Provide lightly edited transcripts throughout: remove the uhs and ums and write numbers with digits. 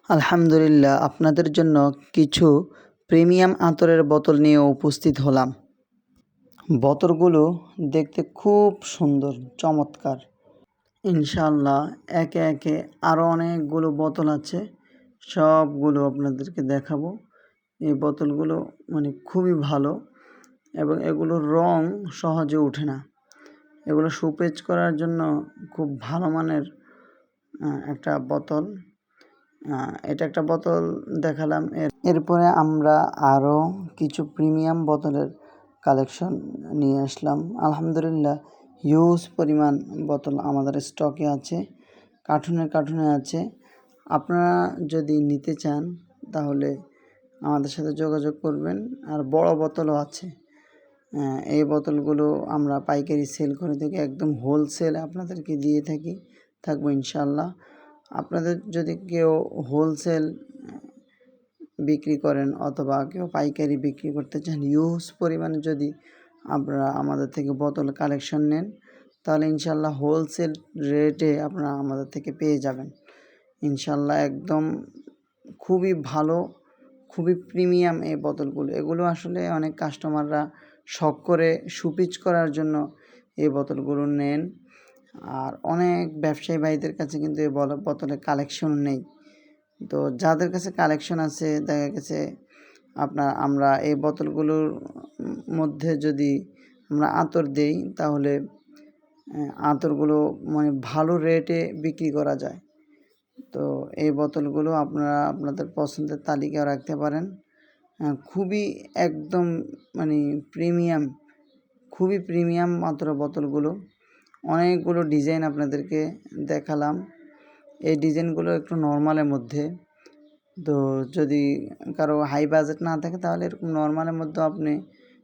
আলহামদুলিল্লাহ, আপনাদের জন্য কিছু প্রিমিয়াম আতরের বোতল নিয়ে উপস্থিত হলাম। বোতলগুলো দেখতে খুব সুন্দর, চমৎকার। ইনশাআল্লাহ একে একে আরও অনেকগুলো বোতল আছে, সবগুলো আপনাদেরকে দেখাবো। এই বোতলগুলো খুবই ভালো এবং এগুলোর রং সহজে ওঠে না। এগুলো সুপেচ করার জন্য খুব ভালো মানের একটা বোতল। এটা একটা বোতল দেখালাম। এরপরে আমরা আরও কিছু প্রিমিয়াম বোতলের কালেকশন নিয়ে আসলাম। আলহামদুলিল্লাহ, হিউজ পরিমাণ বোতল আমাদের স্টকে আছে, কার্টুনে আছে। আপনারা যদি নিতে চান তাহলে আমাদের সাথে যোগাযোগ করবেন। আর বড় বোতলও আছে। এই বোতলগুলো আমরা পাইকারি সেল করে থাকি, একদম হোলসেল আপনাদেরকে দিয়ে থাকবো ইনশাআল্লাহ। আপনাদের যদি কেউ হোলসেল বিক্রি করেন অথবা কেউ পাইকারি বিক্রি করতে চান, হিউজ পরিমাণে যদি আপনারা আমাদের থেকে বোতল কালেকশন নেন, তাহলে ইনশাআল্লাহ হোলসেল রেটে আপনারা আমাদের থেকে পেয়ে যাবেন ইনশাআল্লাহ। একদম খুবই ভালো, খুবই প্রিমিয়াম এই বোতলগুলো। এগুলো আসলে অনেক কাস্টমাররা শখ করে সুপিচ করার জন্য এই বোতলগুলো নেন। আর অনেক ব্যবসায়ী ভাইদের কাছে কিন্তু এই বোতলের কালেকশন নেই। তো যাদের কাছে কালেকশন আছে, দেখা গেছে আমরা এই বোতলগুলোর মধ্যে যদি আমরা আতর দেই, তাহলে আতরগুলো ভালো রেটে বিক্রি করা যায়। তো এই বোতলগুলো আপনারা আপনাদের পছন্দের তালিকায় রাখতে পারেন। খুবই একদম খুবই প্রিমিয়াম মাত্র বোতলগুলো। অনেকগুলো ডিজাইন আপনাদেরকে দেখালাম। এই ডিজাইনগুলো একটু নর্মালের মধ্যে। তো যদি কারো হাই বাজেট না থাকে, তাহলে এরকম নর্মালের মধ্যে আপনি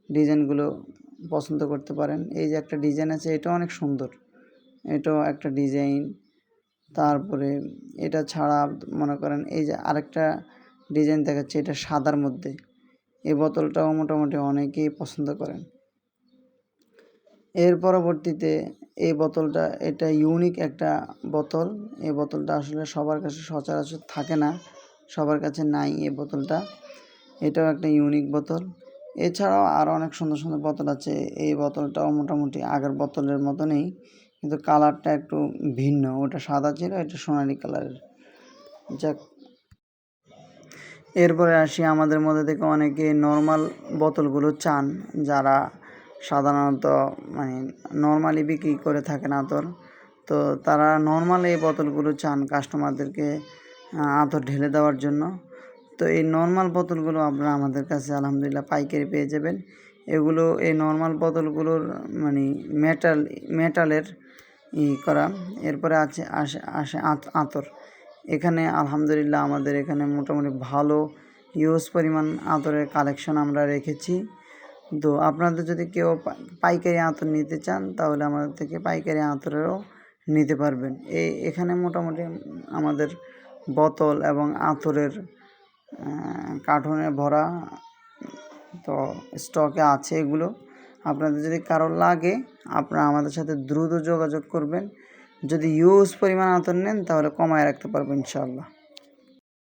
ডিজাইনগুলো পছন্দ করতে পারেন। এই যে একটা ডিজাইন আছে, এটাও অনেক সুন্দর, এটাও একটা ডিজাইন। তারপরে এটা ছাড়া মনে করেন এই যে আরেকটা ডিজাইন দেখাচ্ছে, এটা সাদার মধ্যে। এই বোতলটাও মোটামুটি অনেকেই পছন্দ করেন। এর পরবর্তীতে এই বোতলটা, এটা ইউনিক একটা বোতল। এই বোতলটা আসলে সবার কাছে সচরাচর থাকে না, সবার কাছে নাই এই বোতলটা। এটাও একটা ইউনিক বোতল। এছাড়াও আরও অনেক সুন্দর সুন্দর বোতল আছে। এই বোতলটাও মোটামুটি আগের বোতলের মতনই, কিন্তু কালারটা একটু ভিন্ন। ওটা সাদা ছিল, এটা সোনালি কালারের। যাক, এরপরে আসি আমাদের মধ্যে থেকে অনেকে নর্মাল বোতলগুলো চান, যারা সাধারণত নর্মালি বিক্রি করে থাকেন আতর। তো তারা নর্মাল এই বোতলগুলো চান কাস্টমারদেরকে আতর ঢেলে দেওয়ার জন্য। তো এই নর্মাল বোতলগুলো আপনারা আমাদের কাছে আলহামদুলিল্লাহ পাইকারি পেয়ে যাবেন। এই নর্মাল বোতলগুলোর মেটালের করা। এরপরে আসে আতর। এখানে আলহামদুলিল্লাহ আমাদের এখানে মোটামুটি ভালো হিউজ পরিমাণ আতরের কালেকশন আমরা রেখেছি। তো আপনাদের যদি কেউ পাইকারি আতর নিতে চান, তাহলে আমাদের থেকে পাইকারি আতরেরও নিতে পারবেন। এখানে মোটামুটি আমাদের বোতল এবং আতরের কার্টুনে ভরা তো স্টকে আছে এগুলো। আপনাদের যদি কারো লাগে, আপনারা আমাদের সাথে দ্রুত যোগাযোগ করবেন। যদি হিউজ পরিমাণ আতর নেন, তাহলে কমায় রাখতে পারবো ইনশাআল্লাহ।